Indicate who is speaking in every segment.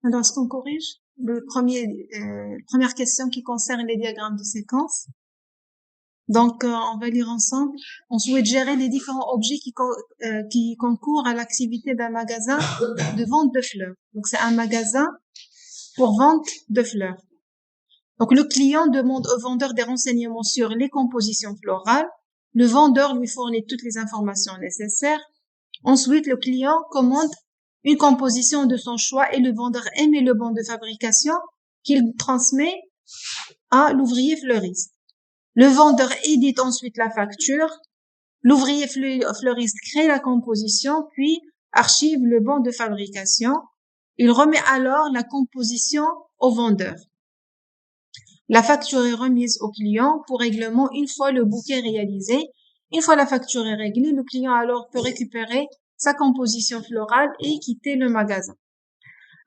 Speaker 1: Alors, est-ce qu'on corrige première question qui concerne les diagrammes de séquence? Donc, on va lire ensemble. On souhaite gérer les différents objets qui concourent à l'activité d'un magasin de vente de fleurs. Donc, c'est un magasin pour vente de fleurs. Donc, le client demande au vendeur des renseignements sur les compositions florales. Le vendeur lui fournit toutes les informations nécessaires. Ensuite, le client commande une composition de son choix et le vendeur émet le bon de fabrication qu'il transmet à l'ouvrier fleuriste. Le vendeur édite ensuite la facture. L'ouvrier fleuriste crée la composition, puis archive le bon de fabrication. Il remet alors la composition au vendeur. La facture est remise au client pour règlement une fois le bouquet réalisé. Une fois la facture est réglée, le client alors peut récupérer sa composition florale et quitter le magasin.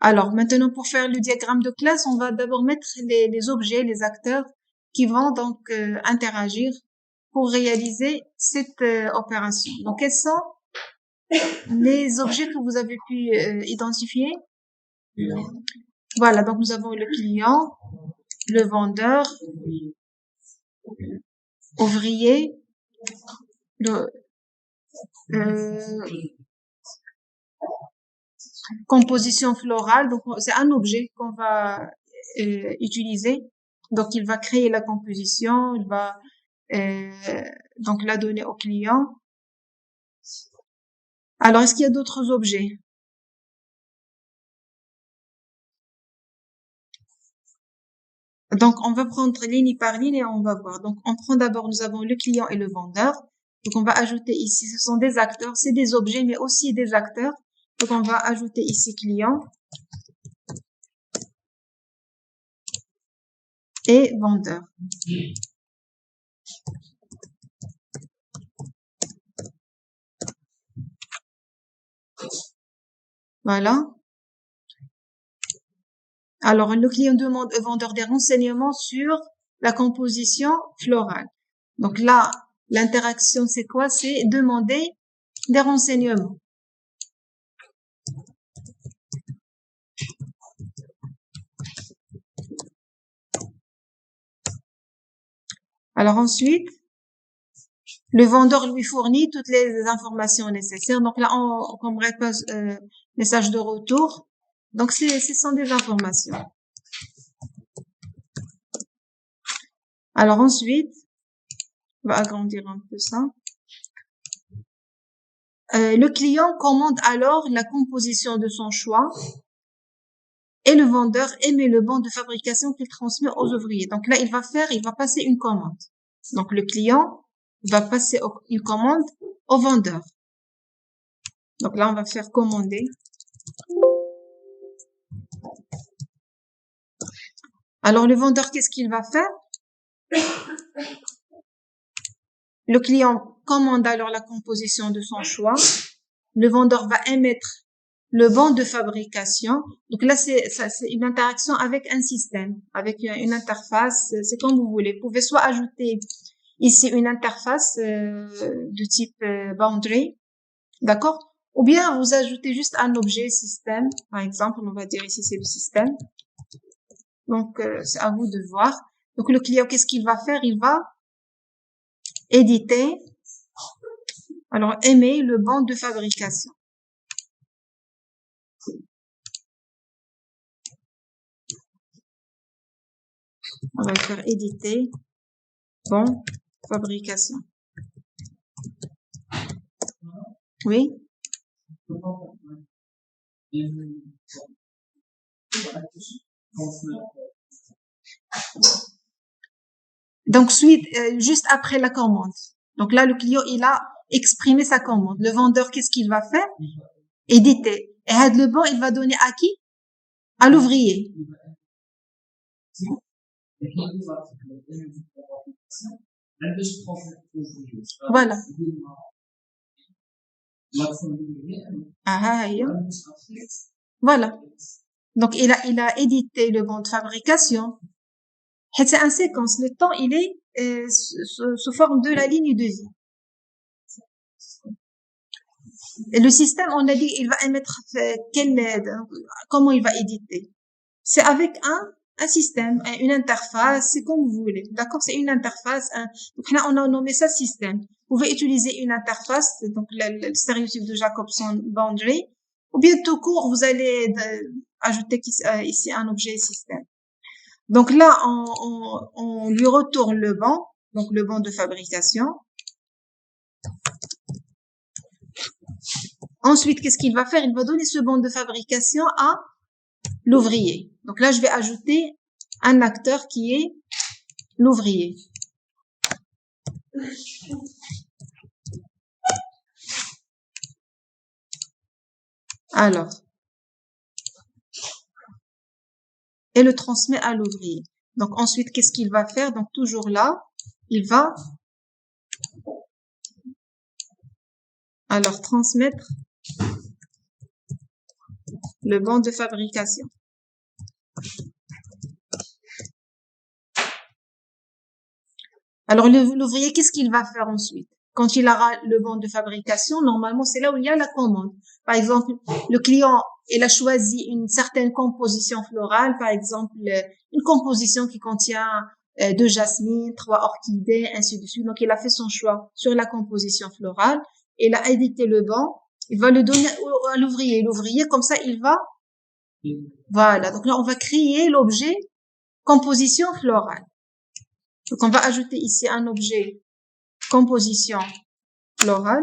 Speaker 1: Alors, maintenant, pour faire le diagramme de classe, on va d'abord mettre les objets, les acteurs qui vont donc interagir pour réaliser cette opération. Donc, quels sont les objets que vous avez pu identifier? Voilà, donc nous avons le client, le vendeur, ouvrier, composition florale. Donc, c'est un objet qu'on va utiliser. Donc, il va créer la composition, il va donc la donner au client. Alors, est-ce qu'il y a d'autres objets? Donc, on va prendre ligne par ligne et on va voir. Donc, on prend d'abord, nous avons le client et le vendeur. Donc, on va ajouter ici, ce sont des acteurs, c'est des objets, mais aussi des acteurs. Donc, on va ajouter ici client et vendeur. Voilà. Alors, le client demande au vendeur des renseignements sur la composition florale. Donc là, l'interaction, c'est quoi? C'est demander des renseignements. Alors ensuite, le vendeur lui fournit toutes les informations nécessaires. Donc là, on répète message de retour. Donc ce sont des informations. Alors ensuite, on va agrandir un peu ça. Le client commande alors la composition de son choix et le vendeur émet le bon de fabrication qu'il transmet aux ouvriers. Donc là, il va passer une commande. Donc le client va passer une commande au vendeur. Donc là, on va faire commander. Alors le vendeur, qu'est-ce qu'il va faire? Le client commande alors la composition de son choix. Le vendeur va émettre le bon de fabrication. Donc là, c'est une interaction avec un système, avec une interface. C'est comme vous voulez. Vous pouvez soit ajouter ici une interface de type boundary, d'accord? Ou bien vous ajoutez juste un objet système. Par exemple, on va dire ici c'est le système. Donc c'est à vous de voir. Donc le client, qu'est-ce qu'il va faire? Il va éditer. Alors, émet le bon de fabrication. On va faire éditer bon fabrication. Oui. Donc, juste après la commande. Donc là, le client, il a exprimé sa commande. Le vendeur, qu'est-ce qu'il va faire? Éditer. Et le bon, il va donner à qui? À l'ouvrier. Voilà. Voilà. Donc, il a édité le bon de fabrication. C'est un séquence. Le temps, il est sous forme de la ligne de vie. Et le système, on a dit, il va émettre comment il va éditer. C'est avec un système, une interface, c'est comme vous voulez. D'accord? C'est une interface. Donc là, on a nommé ça système. Vous pouvez utiliser une interface, donc le stéréotype de Jacobson boundary, ou bien tout court, vous allez ajouter ici un objet système. Donc là, on lui retourne le banc, donc le banc de fabrication. Ensuite, qu'est-ce qu'il va faire? Il va donner ce banc de fabrication à l'ouvrier. Donc là, je vais ajouter un acteur qui est l'ouvrier. Alors, et le transmet à l'ouvrier. Donc ensuite, qu'est-ce qu'il va faire? Donc toujours là, il va alors transmettre le banc de fabrication. Alors l'ouvrier, qu'est-ce qu'il va faire ensuite? Quand il aura le banc de fabrication, normalement, c'est là où il y a la commande. Par exemple, le client, il a choisi une certaine composition florale, par exemple, une composition qui contient 2 jasmines, 3 orchidées, ainsi de suite. Donc, il a fait son choix sur la composition florale. Il a édité le banc. Il va le donner à l'ouvrier. L'ouvrier, comme ça, il va... Voilà. Donc là, on va créer l'objet composition florale. Donc, on va ajouter ici un objet composition florale.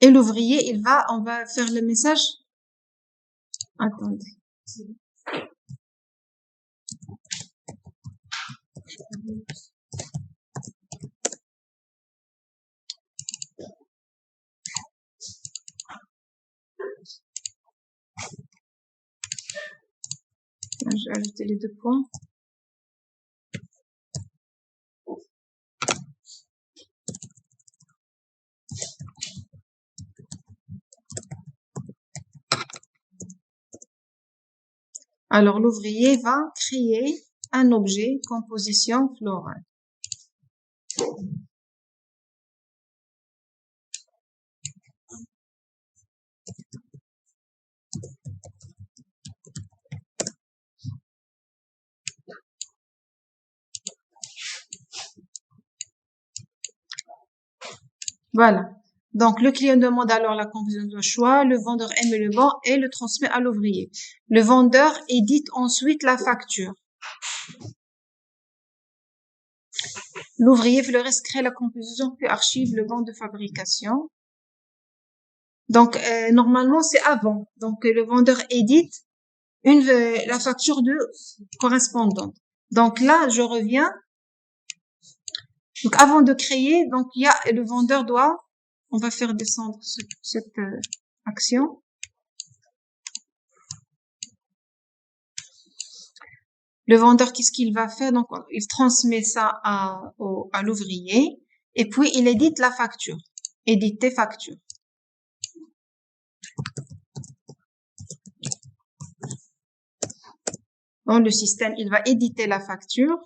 Speaker 1: Et l'ouvrier, on va faire le message. Attendez. Je vais ajouter les 2 points. Alors, l'ouvrier va créer un objet composition florale. Voilà. Donc, le client demande alors la composition de choix, le vendeur émet le banc et le transmet à l'ouvrier. Le vendeur édite ensuite la facture. L'ouvrier Fleurès crée la composition puis archive le banc de fabrication. Donc, normalement, c'est avant. Donc, le vendeur édite la facture de correspondante. Donc là, je reviens. Donc, avant de créer, donc le vendeur on va faire descendre cette action. Le vendeur, qu'est-ce qu'il va faire? Donc, il transmet ça à l'ouvrier et puis il édite la facture. Éditer facture. Dans le système, il va éditer la facture.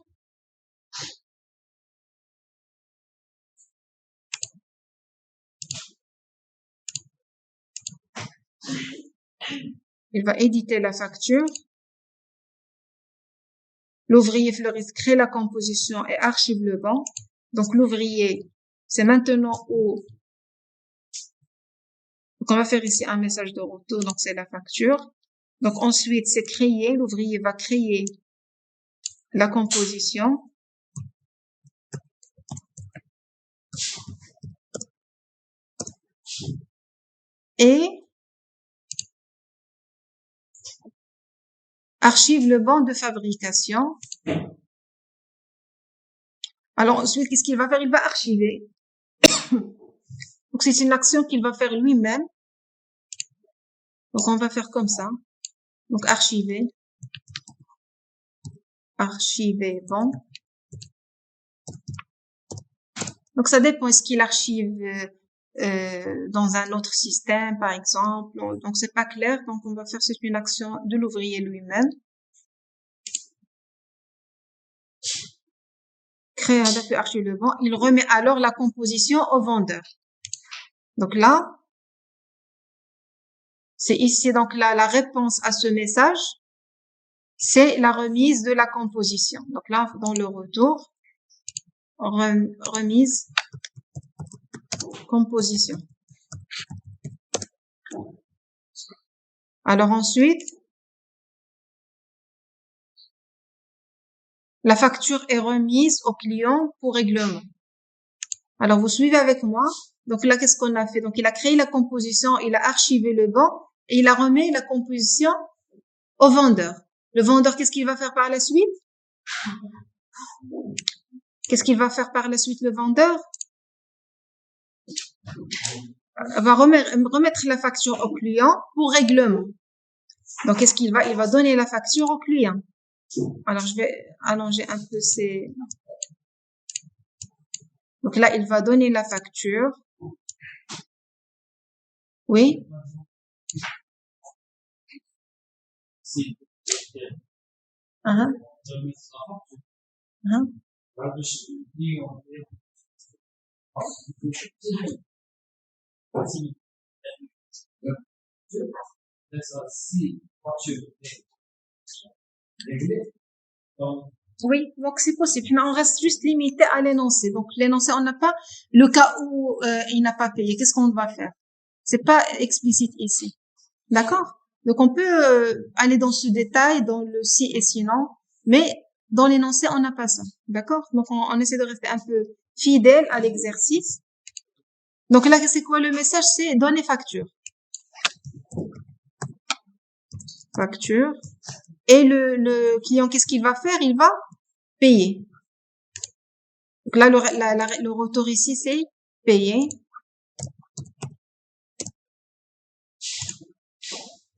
Speaker 1: Il va éditer la facture. L'ouvrier Fleuriste crée la composition et archive le banc. Donc, l'ouvrier, c'est maintenant où... Donc, on va faire ici un message de retour. Donc, c'est la facture. Donc, ensuite, c'est créé. L'ouvrier va créer la composition. Et archive le banc de fabrication. Alors ensuite, qu'est-ce qu'il va faire? Il va archiver. Donc c'est une action qu'il va faire lui-même. Donc on va faire comme ça. Donc archiver. Archiver banc. Donc ça dépend. Est-ce qu'il archive dans un autre système, par exemple. Donc, c'est pas clair. Donc, on va faire, c'est une action de l'ouvrier lui-même. Créer un date archive le bon. Il remet alors la composition au vendeur. Donc là, c'est ici, donc là, la réponse à ce message, c'est la remise de la composition. Donc là, dans le retour, remise, composition. Alors ensuite, la facture est remise au client pour règlement. Alors vous suivez avec moi. Donc là, qu'est-ce qu'on a fait? Donc il a créé la composition, il a archivé le bon et il a remis la composition au vendeur. Le vendeur, qu'est-ce qu'il va faire par la suite? Qu'est-ce qu'il va faire par la suite, le vendeur? Va remettre la facture au client pour règlement. Donc, qu'est-ce qu'il va? Il va donner la facture au client. Alors, je vais allonger un peu ces... Donc là, il va donner la facture. Oui? Uh-huh. Uh-huh. Oui, donc c'est possible, mais on reste juste limité à l'énoncé. Donc l'énoncé, on n'a pas le cas où il n'a pas payé. Qu'est-ce qu'on va faire? C'est pas explicite ici, d'accord? Donc on peut aller dans ce détail, dans le si et sinon, mais dans l'énoncé, on n'a pas ça, d'accord? Donc on essaie de rester un peu fidèle à l'exercice. Donc là, c'est quoi le message? C'est donner facture. Facture. Et le client, qu'est-ce qu'il va faire? Il va payer. Donc là, le retour ici, c'est payer.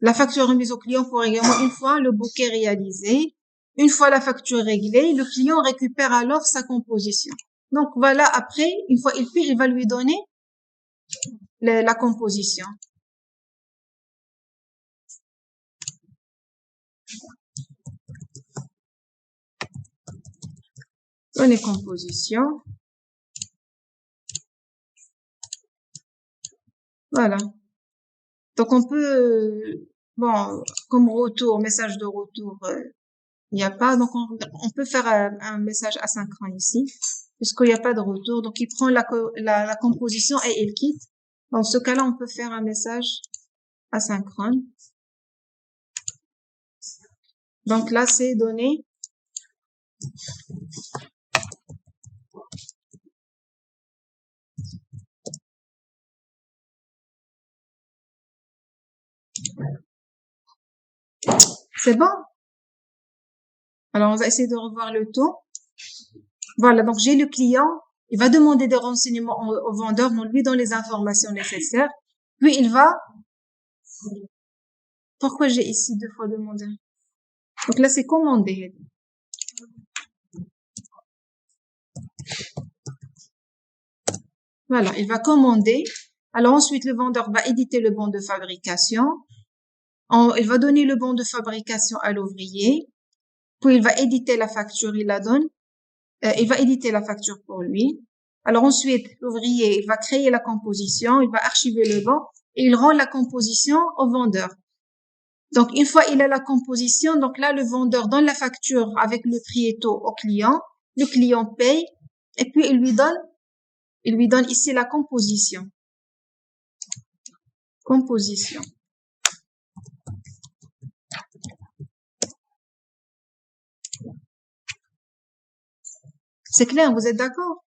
Speaker 1: La facture remise au client pour règlement une fois le bouquet réalisé. Une fois la facture réglée, le client récupère alors sa composition. Donc voilà, après, une fois il paye, il va lui donner la composition. Donner composition. Voilà. Donc on peut, bon, comme retour, message de retour, il n'y a pas. Donc on peut faire un message asynchrone ici, puisqu'il n'y a pas de retour. Donc il prend la composition et il quitte. Dans ce cas-là, on peut faire un message asynchrone. Donc là, c'est donné. C'est bon? Alors, on va essayer de revoir le tout. Voilà, donc j'ai le client. Il va demander des renseignements au vendeur, on lui donne les informations nécessaires. Puis il va... Pourquoi j'ai ici 2 fois demandé? Donc là, c'est commandé. Voilà, il va commander. Alors ensuite, le vendeur va éditer le bon de fabrication. Il va donner le bon de fabrication à l'ouvrier. Puis il va éditer la facture, il la donne. Il va éditer la facture pour lui. Alors ensuite, l'ouvrier, il va créer la composition, il va archiver le bon et il rend la composition au vendeur. Donc, une fois il a la composition, donc là, le vendeur donne la facture avec le prix et taux au client. Le client paye et puis il lui donne ici la composition. Composition. C'est clair, vous êtes d'accord?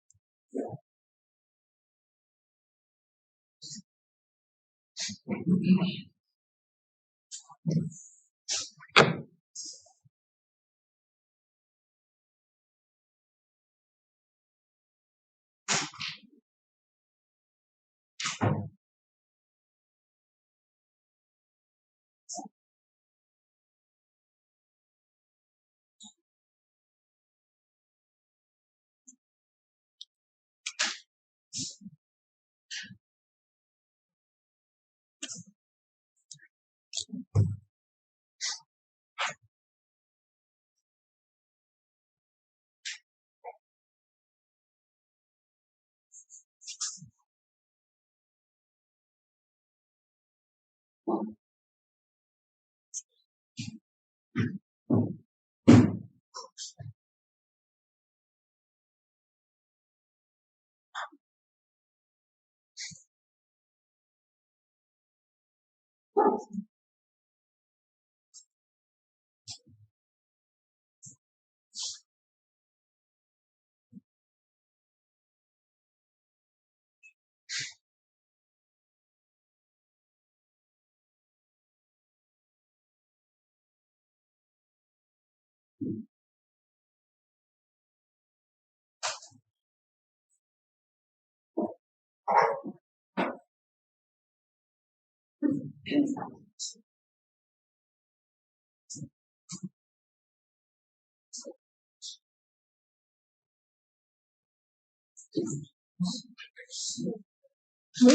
Speaker 1: Oui.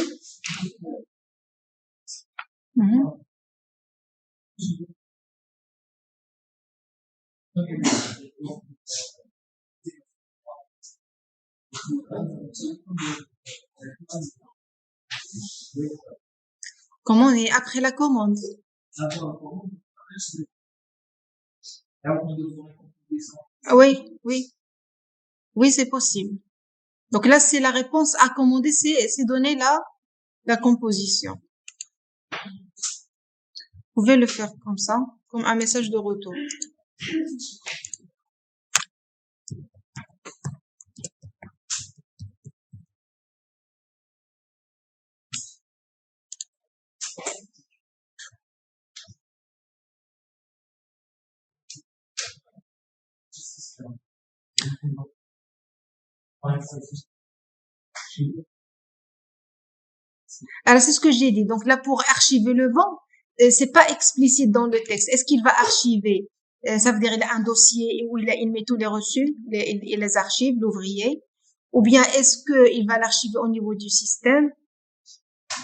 Speaker 1: Mhm. Comment on est après la commande? Oui, oui, oui, c'est possible. Donc là, c'est la réponse à commander, c'est donner la composition. Vous pouvez le faire comme ça, comme un message de retour. Alors, c'est ce que j'ai dit. Donc là, pour archiver le vent, c'est pas explicite dans le texte. Est-ce qu'il va archiver? Ça veut dire il a un dossier où il met tous les reçus, il les archive, l'ouvrier. Ou bien est-ce qu'il va l'archiver au niveau du système?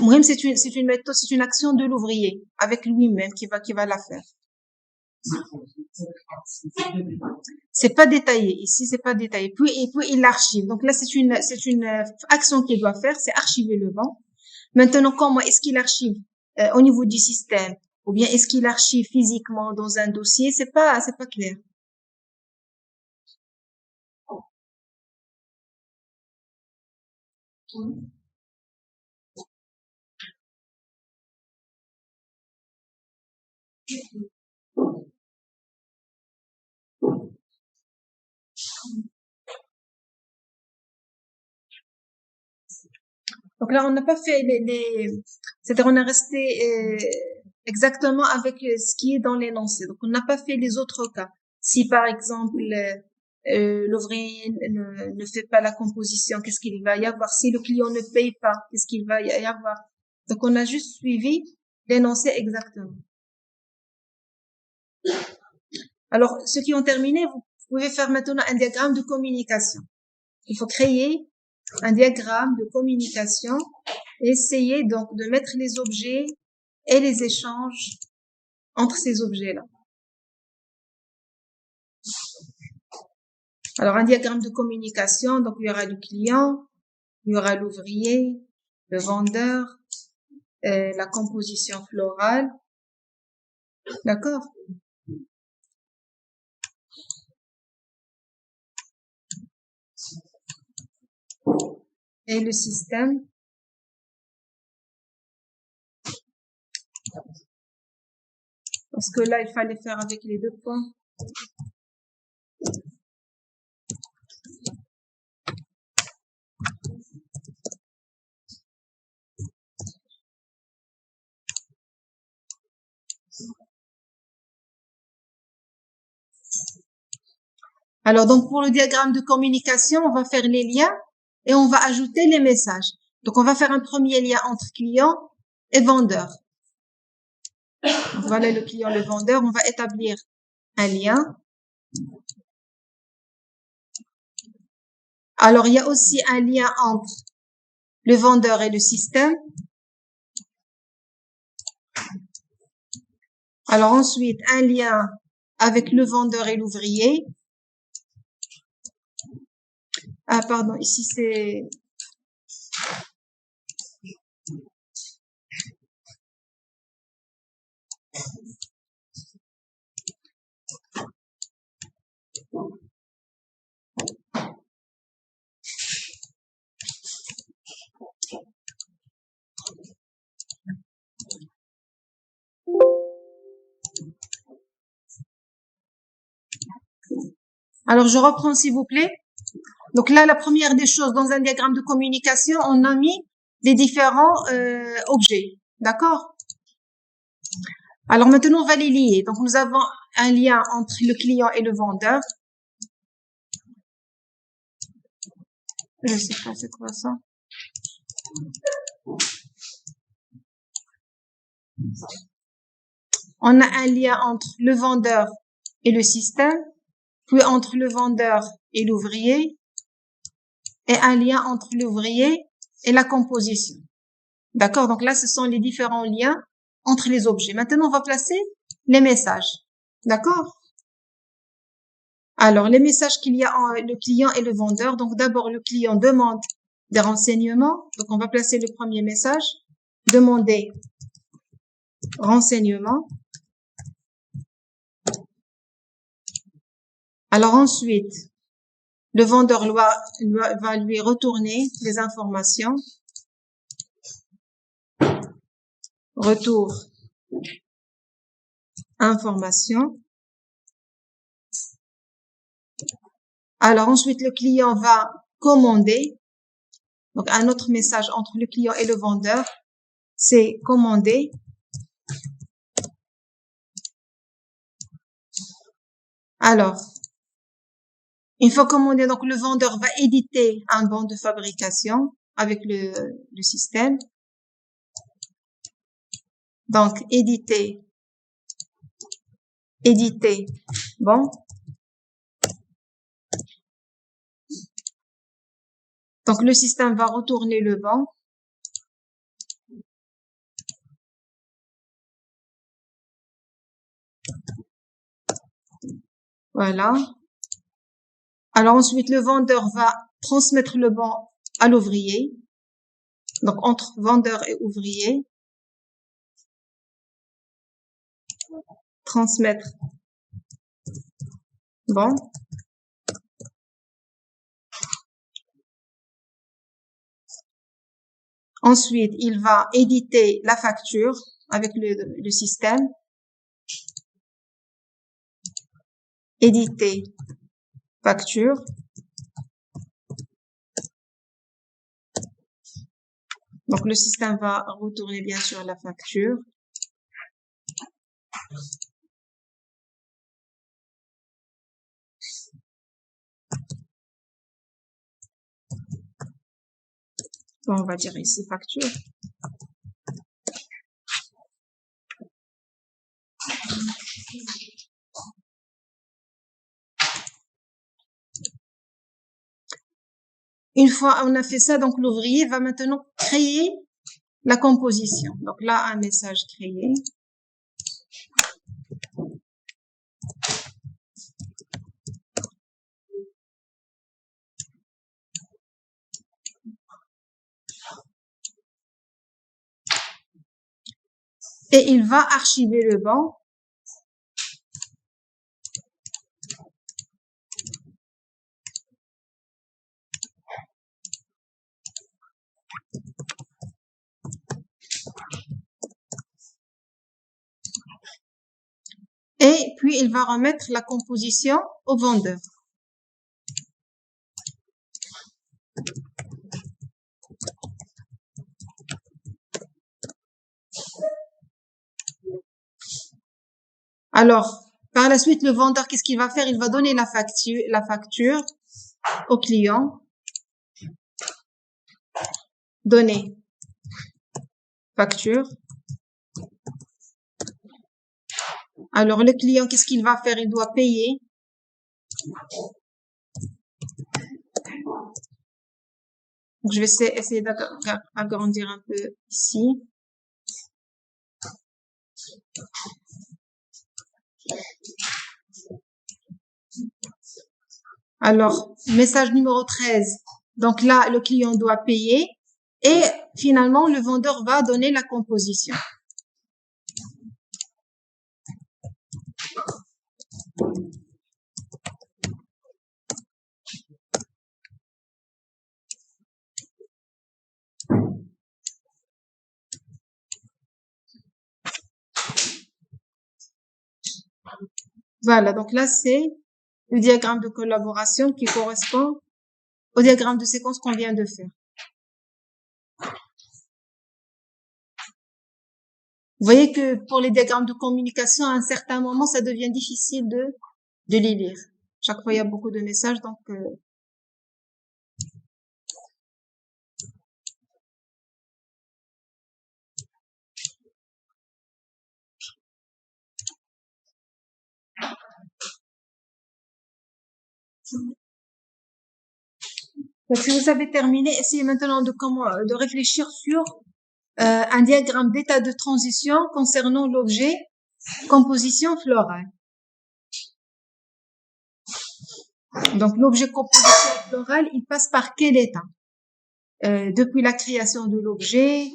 Speaker 1: Même c'est une méthode, c'est une action de l'ouvrier avec lui-même qui va la faire. C'est pas détaillé. Ici, c'est pas détaillé. Puis il l'archive. Donc là, c'est une action qu'il doit faire, c'est archiver le vent. Maintenant, comment est-ce qu'il archive au niveau du système, ou bien est-ce qu'il archive physiquement dans un dossier? C'est pas clair. Donc là, on n'a pas fait c'est-à-dire on est resté exactement avec ce qui est dans l'énoncé. Donc on n'a pas fait les autres cas. Si par exemple l'ouvrier ne fait pas la composition, qu'est-ce qu'il va y avoir? Si le client ne paye pas, qu'est-ce qu'il va y avoir? Donc on a juste suivi l'énoncé exactement. Alors ceux qui ont terminé, vous pouvez faire maintenant un diagramme de communication. Il faut créer un diagramme de communication et essayer donc de mettre les objets et les échanges entre ces objets-là. Alors, un diagramme de communication, donc il y aura le client, il y aura l'ouvrier, le vendeur, la composition florale, d'accord? Et le système. Parce que là, il fallait faire avec les deux points. Alors, donc, pour le diagramme de communication, on va faire les liens et on va ajouter les messages. Donc, on va faire un premier lien entre client et vendeur. Donc, voilà le client, le vendeur. On va établir un lien. Alors, il y a aussi un lien entre le vendeur et le système. Alors, ensuite, un lien avec le vendeur et l'ouvrier. Ah, pardon, ici c'est... Alors, je reprends, s'il vous plaît. Donc là, la première des choses, dans un diagramme de communication, on a mis les différents objets. D'accord? Alors maintenant, on va les lier. Donc, nous avons un lien entre le client et le vendeur. Je sais pas, c'est quoi ça? On a un lien entre le vendeur et le système, puis entre le vendeur et l'ouvrier, et un lien entre l'ouvrier et la composition. D'accord? Donc là, ce sont les différents liens entre les objets. Maintenant, on va placer les messages. D'accord? Alors, les messages qu'il y a entre le client et le vendeur. Donc, d'abord, le client demande des renseignements. Donc, on va placer le premier message. Demander renseignements. Alors ensuite, le vendeur va lui retourner les informations. Retour information. Alors ensuite, le client va commander. Donc un autre message entre le client et le vendeur, c'est commander. Alors, une fois commandé, donc le vendeur va éditer un bon de fabrication avec le système. Donc éditer, bon. Donc le système va retourner le bon. Voilà. Alors ensuite, le vendeur va transmettre le bon à l'ouvrier. Donc entre vendeur et ouvrier. Transmettre bon. Ensuite, il va éditer la facture avec le système. Éditer facture. Donc, le système va retourner bien sûr la facture. Bon, on va dire ici facture. Une fois on a fait ça, donc l'ouvrier va maintenant créer la composition. Donc là, un message créé. Et il va archiver le bon. Et puis, il va remettre la composition au vendeur. Alors, par la suite, le vendeur, qu'est-ce qu'il va faire? Il va donner la facture au client. Donner facture. Alors, le client, qu'est-ce qu'il va faire? Il doit payer. Donc, je vais essayer d'agrandir un peu ici. Alors, message numéro 13. Donc là, le client doit payer. Et finalement, le vendeur va donner la composition. Voilà, donc là, c'est le diagramme de collaboration qui correspond au diagramme de séquence qu'on vient de faire. Vous voyez que pour les diagrammes de communication, à un certain moment, ça devient difficile de les lire. Chaque fois, il y a beaucoup de messages, donc donc, si vous avez terminé, essayez maintenant de réfléchir sur un diagramme d'état de transition concernant l'objet composition florale. Donc, l'objet composition florale, il passe par quel état? Depuis la création de l'objet,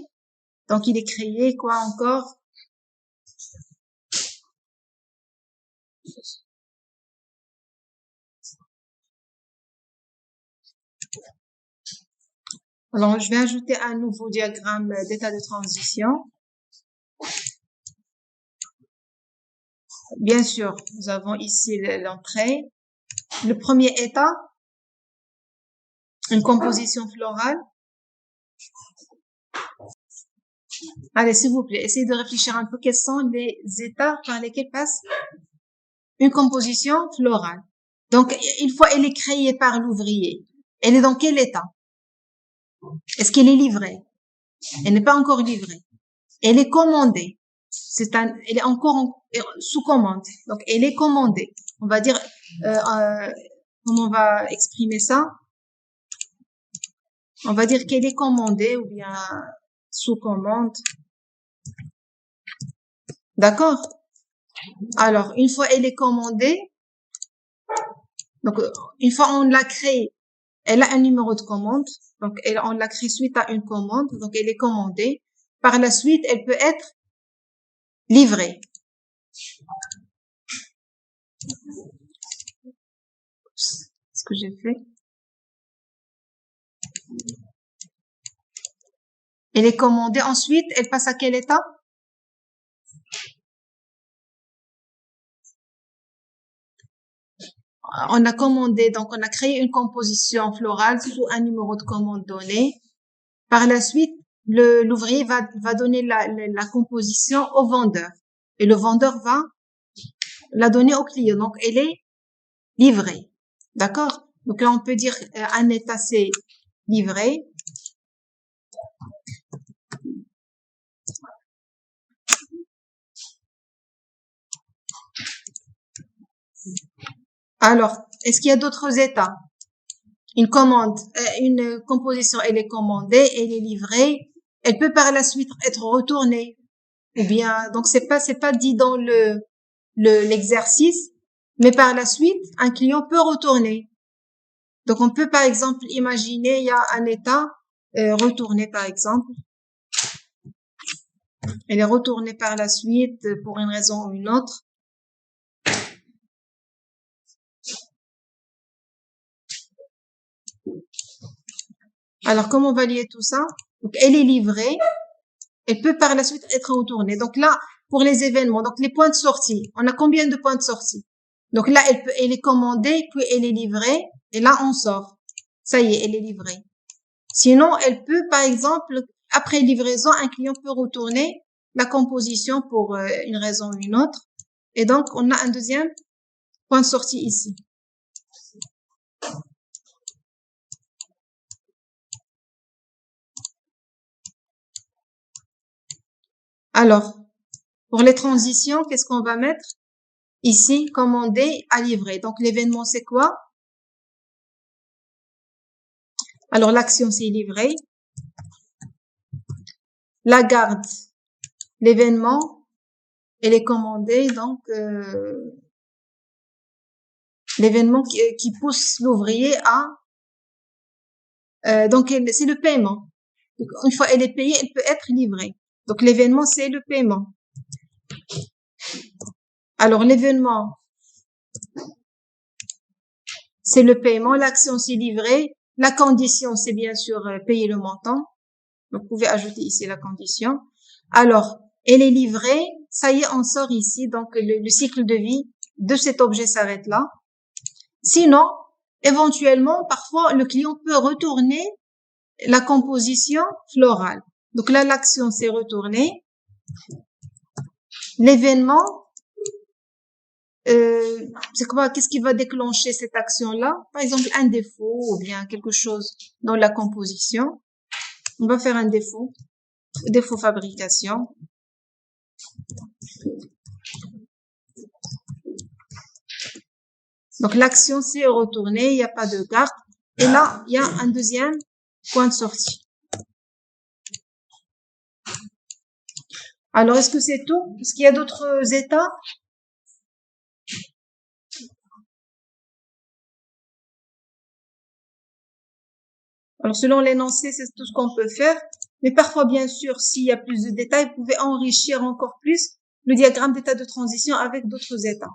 Speaker 1: donc il est créé, quoi encore? Alors, je vais ajouter un nouveau diagramme d'état de transition. Bien sûr, nous avons ici l'entrée. Le premier état, une composition florale. Allez, s'il vous plaît, essayez de réfléchir un peu quels sont les états par lesquels passe une composition florale. Donc, une fois elle est créée par l'ouvrier, elle est dans quel état? Est-ce qu'elle est livrée? Elle n'est pas encore livrée. Elle est commandée. Elle est encore sous commande. Donc, elle est commandée. On va dire, comment on va exprimer ça? On va dire qu'elle est commandée ou bien sous commande. D'accord? Alors, une fois elle est commandée, donc une fois on l'a créée, elle a un numéro de commande. Donc, on l'a créée suite à une commande. Donc, elle est commandée. Par la suite, elle peut être livrée. Ce que j'ai fait. Elle est commandée. Ensuite, elle passe à quel état? On a commandé, donc on a créé une composition florale sous un numéro de commande donné. Par la suite, l'ouvrier va donner la composition au vendeur. Et le vendeur va la donner au client. Donc, elle est livrée. D'accord? Donc là, on peut dire un état, c'est livré. Alors, est-ce qu'il y a d'autres états? Une composition, elle est commandée, elle est livrée. Elle peut par la suite être retournée. Ou bien, donc c'est pas dit dans l'exercice, mais par la suite, un client peut retourner. Donc, on peut, par exemple, imaginer, il y a un état retourné, par exemple. Elle est retournée par la suite pour une raison ou une autre. Alors, comment on va lier tout ça? Donc, elle est livrée. Elle peut par la suite être retournée. Donc là, pour les événements, donc les points de sortie, on a combien de points de sortie? Donc là, elle est commandée, puis elle est livrée, et là, on sort. Ça y est, elle est livrée. Sinon, elle peut, par exemple, après livraison, un client peut retourner la composition pour une raison ou une autre. Et donc, on a un deuxième point de sortie ici. Alors, pour les transitions, qu'est-ce qu'on va mettre? Ici, commander à livrer. Donc, l'événement, c'est quoi? Alors, l'action, c'est livrer. La garde, l'événement, elle est commandée, donc l'événement qui pousse l'ouvrier à... donc, c'est le paiement. Donc, une fois elle est payée, elle peut être livrée. Donc, l'événement, c'est le paiement. Alors, l'événement, c'est le paiement. L'action, c'est livré. La condition, c'est bien sûr payer le montant. Donc, vous pouvez ajouter ici la condition. Alors, elle est livrée. Ça y est, on sort ici. Donc, le cycle de vie de cet objet s'arrête là. Sinon, éventuellement, parfois, le client peut retourner la composition florale. Donc là, l'action s'est retournée. L'événement, c'est quoi? Qu'est-ce qui va déclencher cette action-là? Par exemple, un défaut ou bien quelque chose dans la composition. On va faire un défaut fabrication. Donc l'action s'est retournée, il n'y a pas de carte. Et là, il y a un deuxième point de sortie. Alors, est-ce que c'est tout? Est-ce qu'il y a d'autres états? Alors, selon l'énoncé, c'est tout ce qu'on peut faire. Mais parfois, bien sûr, s'il y a plus de détails, vous pouvez enrichir encore plus le diagramme d'état de transition avec d'autres états.